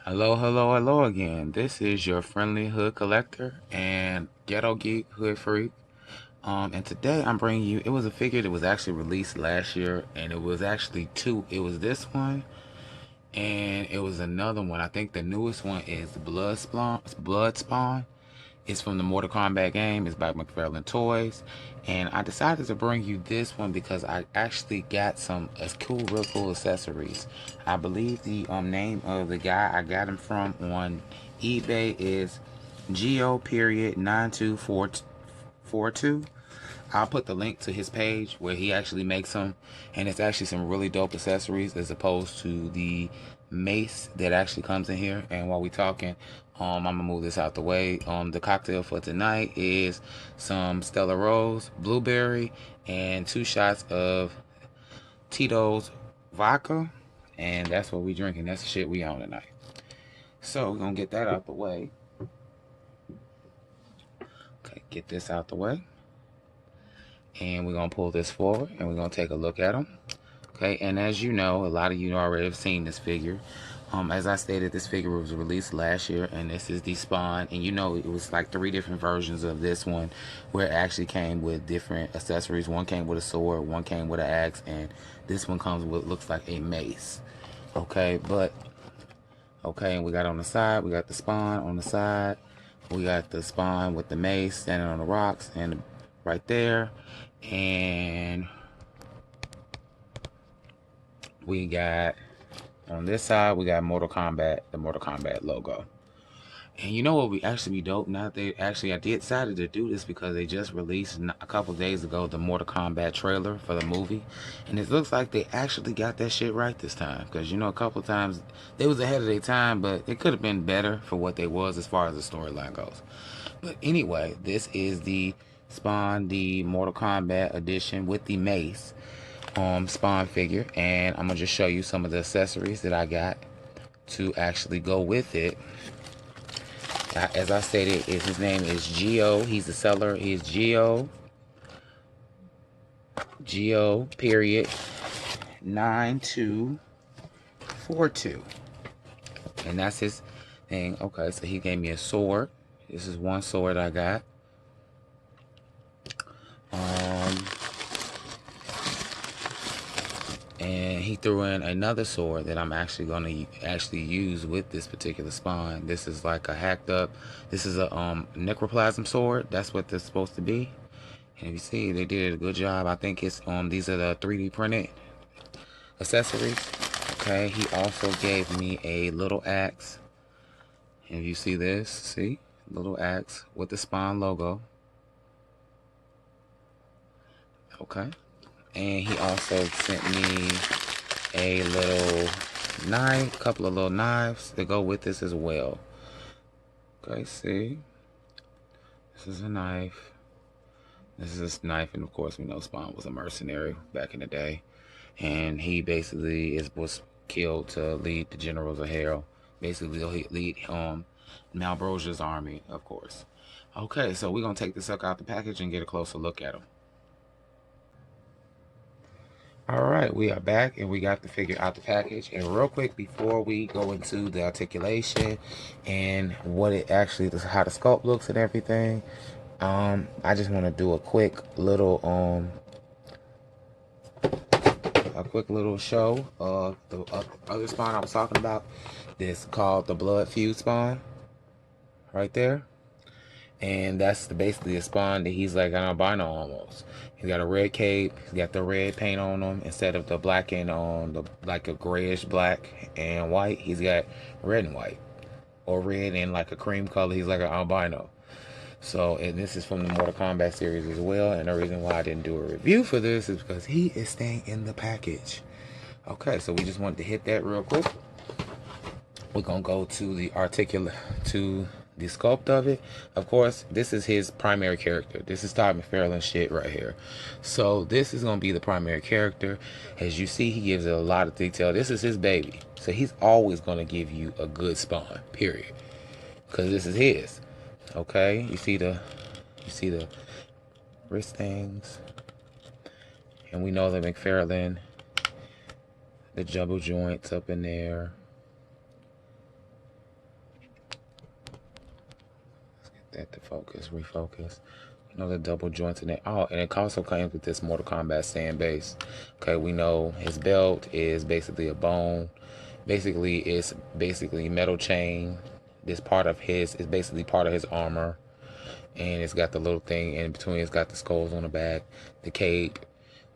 Hello, hello, hello again. This is your friendly hood collector and ghetto geek hood freak. And today I'm bringing you. It was a figure that was actually released last year, and it was actually two. It was this one, and it was another one. I think the newest one is Blood Spawn. Blood Spawn. It's from the Mortal Kombat game. It's by McFarlane Toys. And I decided to bring you this one because I actually got some real cool accessories. I believe the name of the guy I got him from on eBay is Geo period 92442. I'll put the link to his page where he actually makes them, and it's actually some really dope accessories as opposed to the mace that actually comes in here. And while we talking, I'm gonna move this out the way. The cocktail for tonight is some Stella Rose, blueberry, and 2 shots of Tito's vodka, and that's what we drinking. That's the shit we on tonight. So we're gonna get that out the way. Okay, get this out the way. And we're going to pull this forward and we're going to take a look at them. Okay, and as you know, a lot of you already have seen this figure. As I stated, this figure was released last year, and this is the Spawn. And you know, it was like 3 different versions of this one, where it actually came with different accessories. One came with a sword, one came with an axe, and this one comes with looks like a mace. Okay, and we got on the side, we got the Spawn on the side. We got the Spawn with the mace standing on the rocks, and right there. And we got on this side, we got Mortal Kombat, the Mortal Kombat logo. And you know what would actually be dope? Now they actually, I did decided to do this because they just released a couple days ago the Mortal Kombat trailer for the movie, and it looks like they actually got that shit right this time. Because you know, a couple times they was ahead of their time, but it could have been better for what they was as far as the storyline goes. But anyway, this is the Spawn, the Mortal Kombat edition with the mace Spawn figure, and I'm gonna just show you some of the accessories that I got to actually go with it. As I stated, his name is Geo. He's the seller. He's Geo period 9242, and that's his thing. Okay, so he gave me a sword. This is one sword I got. And he threw in another sword that I'm actually going to use with this particular Spawn. This is like a hacked up. This is a necroplasm sword. That's what this is supposed to be. And you see, they did a good job. I think it's these are the 3D printed accessories. Okay, he also gave me a little axe. And if you see this, see, little axe with the Spawn logo. Okay. And he also sent me a little knife, couple of little knives that go with this as well. Okay, see, this is a knife. This is a knife, and of course we know Spawn was a mercenary back in the day, and he basically was killed to lead the generals of hell. Basically, lead Malbrosia's army, of course. Okay, so we're gonna take this sucker out the package and get a closer look at him. Alright, we are back and we got the figure out the package. And real quick, before we go into the articulation and what it actually, how the sculpt looks and everything, I just want to do a quick little show of the other Spawn I was talking about. This called the Blood Feud Spawn, right there. And that's basically a Spawn that he's like an albino almost. He's got a red cape. He's got the red paint on him instead of the black and on the like a grayish black and white. He's got red and white, or red and like a cream color. He's like an albino. So, and this is from the Mortal Kombat series as well. And the reason why I didn't do a review for this is because he is staying in the package. Okay, so we just wanted to hit that real quick. We're gonna go to the the sculpt of it. Of course, this is his primary character. This is Todd McFarlane shit right here. So this is gonna be the primary character. As you see, he gives it a lot of detail. This is his baby, so he's always gonna give you a good Spawn, period, because this is his. Okay, you see the wrist things, and we know that McFarlane, the jumbo joints up in there. that to focus, refocus. Another double joint in it. Oh, and it also comes with this Mortal Kombat sand base. Okay, we know his belt is basically a bone. Basically, it's basically metal chain. This part of his is basically part of his armor. And it's got the little thing in between. It's got the skulls on the back. The cape.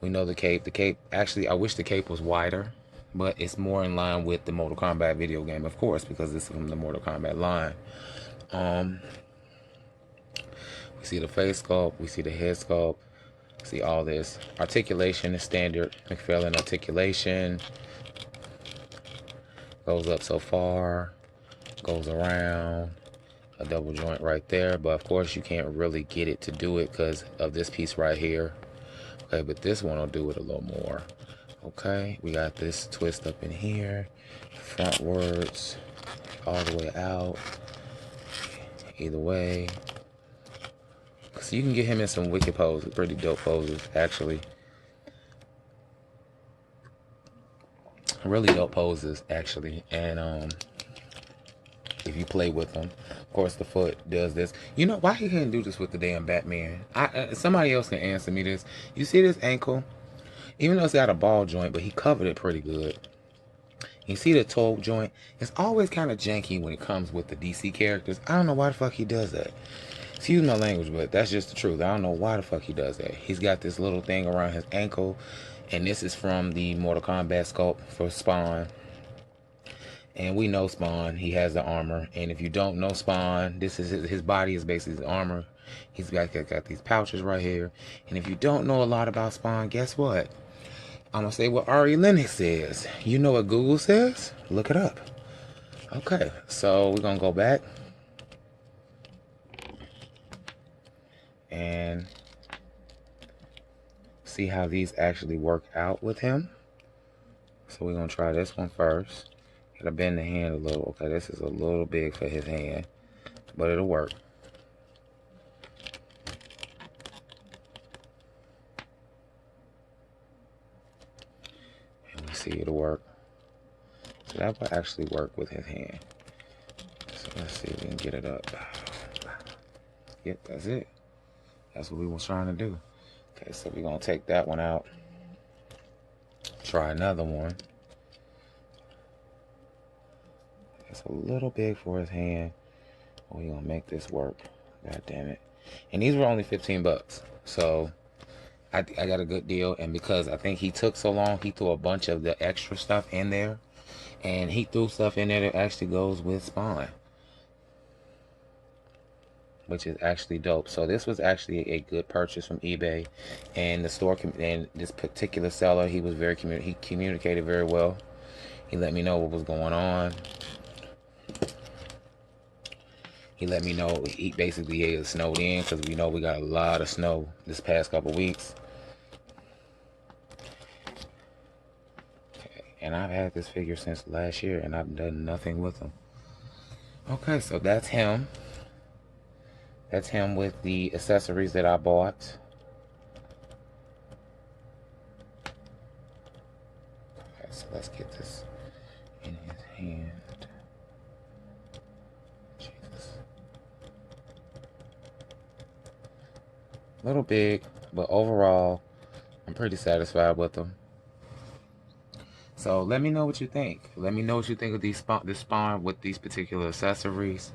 We know the cape. The cape, actually, I wish the cape was wider. But it's more in line with the Mortal Kombat video game, of course, because this is from the Mortal Kombat line. We see the face sculpt, we see the head sculpt, see all this. Articulation is standard McFarlane articulation. Goes up so far, goes around, a double joint right there. But of course you can't really get it to do it because of this piece right here. Okay, but this one will do it a little more. Okay, we got this twist up in here, frontwards, all the way out, either way. So you can get him in some wicked poses, pretty dope poses, actually. Really dope poses, actually. And if you play with them, of course, the foot does this. You know why he couldn't do this with the damn Batman? Somebody else can answer me this. You see this ankle? Even though it's got a ball joint, but he covered it pretty good. You see the toe joint? It's always kind of janky when it comes with the DC characters. I don't know why the fuck he does that. Excuse my language, but that's just the truth. I don't know why the fuck he does that. He's got this little thing around his ankle, and this is from the Mortal Kombat sculpt for Spawn. And we know Spawn, he has the armor. And if you don't know Spawn, this is his body is basically the armor. He's got these pouches right here. And if you don't know a lot about Spawn, guess what? I'm gonna say what Ari Lennox says. You know what Google says? Look it up. Okay, so we're gonna go back and see how these actually work out with him. So we're gonna try this one first. Gotta bend the hand a little. Okay, this is a little big for his hand, but it'll work. And we see it'll work. So that will actually work with his hand. So let's see if we can get it up. Yep, that's it. That's what we was trying to do. Okay, so we're gonna take that one out. Try another one. It's a little big for his hand. We're gonna make this work. God damn it. And these were only 15 bucks. So I got a good deal. And because I think he took so long, he threw a bunch of the extra stuff in there. And he threw stuff in there that actually goes with Spawn, which is actually dope. So this was actually a good purchase from eBay, and the store and this particular seller, he was he communicated very well. He let me know what was going on. He let me know he basically snowed in because we know we got a lot of snow this past couple weeks. Okay, and I've had this figure since last year and I've done nothing with him. Okay, so that's him. That's him with the accessories that I bought. Okay, so let's get this in his hand. Jesus. A little big, but overall, I'm pretty satisfied with them. So let me know what you think. Let me know what you think of this Spawn with these particular accessories.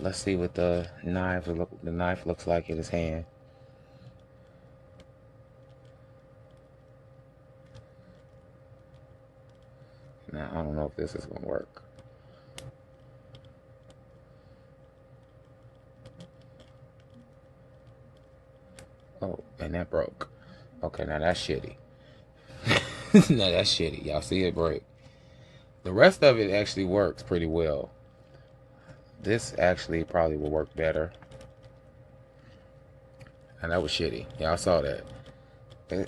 Let's see what the knife looks like in his hand. Now I don't know if this is gonna work. Oh, and that broke. Okay, now that's shitty. Now that's shitty. Y'all see it break. The rest of it actually works pretty well. This actually probably will work better. And that was shitty. Y'all saw that.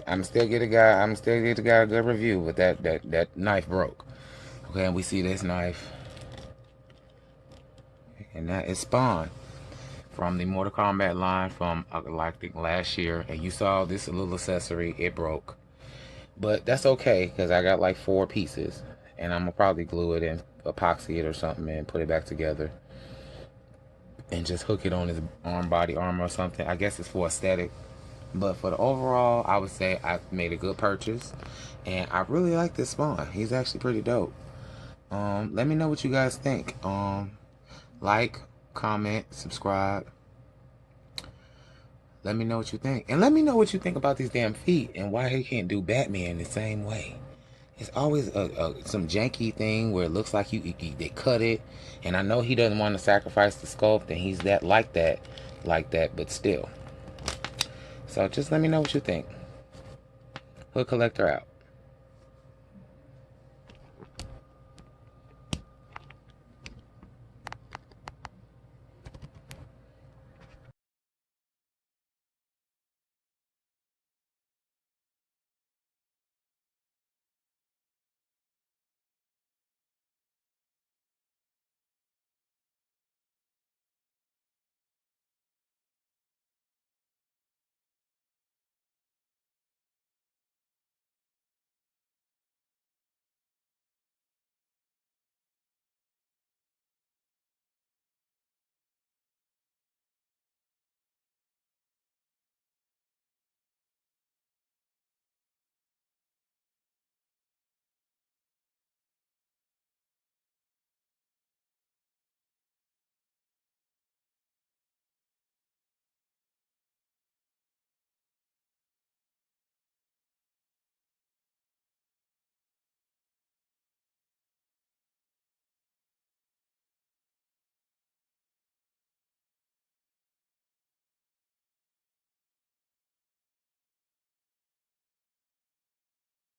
I'm still get a guy a good review, but that knife broke. Okay, and we see this knife. And that is Spawn from the Mortal Kombat line from I think last year. And you saw this little accessory, it broke. But that's okay, because I got like 4 pieces. And I'm gonna probably glue it and epoxy it or something and put it back together. and just hook it on his body armor or something. I guess it's for aesthetic. But for the overall, I would say I made a good purchase. And I really like this spawn. He's actually pretty dope. Let me know what you guys think. Like, comment, subscribe. Let me know what you think. And let me know what you think about these damn feet and why he can't do Batman the same way. It's always some janky thing where it looks like they cut it. And I know he doesn't want to sacrifice the sculpt, and he's like that, but still. So just let me know what you think. Hood Collector out.